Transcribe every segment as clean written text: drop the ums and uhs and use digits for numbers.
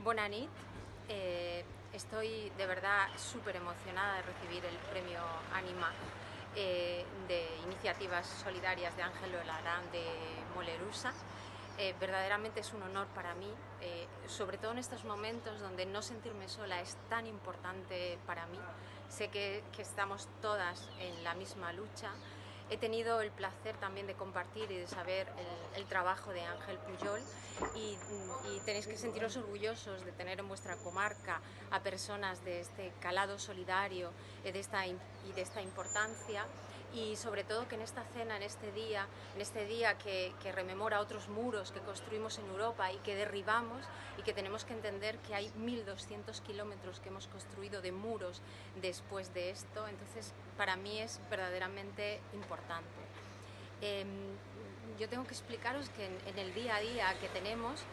Bona nit. Estoy de verdad súper emocionada de recibir el premio Anima de Iniciativas Solidarias de Ángel Olarán de Mollerussa. Verdaderamente es un honor para mí, sobre todo en estos momentos donde no sentirme sola es tan importante para mí. Sé que estamos todas en la misma lucha. He tenido el placer también de compartir y de saber el trabajo de Ángel Pujol y tenéis que sentiros orgullosos de tener en vuestra comarca a personas de este calado solidario y de esta importancia, y sobre todo que en esta cena, en este día que rememora otros muros que construimos en Europa y que derribamos, y que tenemos que entender que hay 1200 kilómetros que hemos construido de muros después de esto. Entonces para mí es verdaderamente importante. Yo tengo que explicaros que en el día a día que tenemos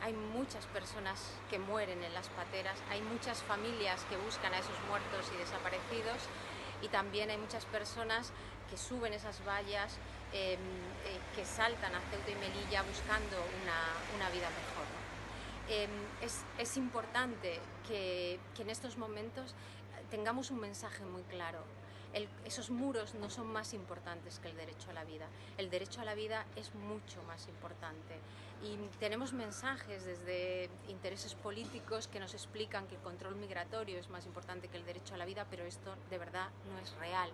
hay muchas personas que mueren en las pateras, hay muchas familias que buscan a esos muertos y desaparecidos, y también hay muchas personas que suben esas vallas, que saltan a Ceuta y Melilla buscando una vida mejor. Es importante que en estos momentos tengamos un mensaje muy claro. Esos muros no son más importantes que el derecho a la vida. El derecho a la vida es mucho más importante. Y tenemos mensajes desde intereses políticos que nos explican que el control migratorio es más importante que el derecho a la vida, pero esto de verdad no es real.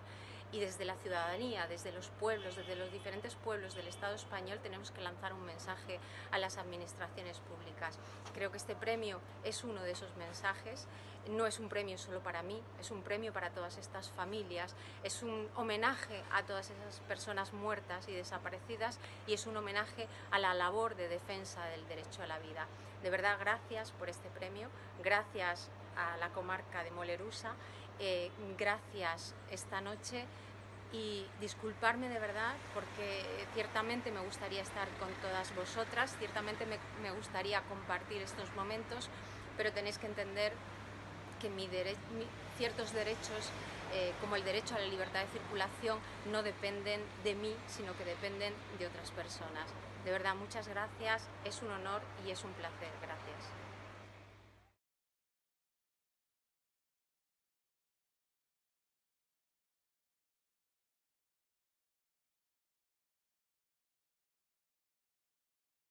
Y desde la ciudadanía, desde los pueblos, desde los diferentes pueblos del Estado español, tenemos que lanzar un mensaje a las administraciones públicas. Creo que este premio es uno de esos mensajes. No es un premio solo para mí, es un premio para todas estas familias, es un homenaje a todas esas personas muertas y desaparecidas, y es un homenaje a la labor de defensa del derecho a la vida. De verdad, gracias por este premio, gracias a la comarca de Mollerussa, gracias esta noche. Y disculparme de verdad, porque ciertamente me gustaría estar con todas vosotras, ciertamente me gustaría compartir estos momentos, pero tenéis que entender que ciertos derechos, como el derecho a la libertad de circulación, no dependen de mí, sino que dependen de otras personas. De verdad, muchas gracias, es un honor y es un placer. Gracias.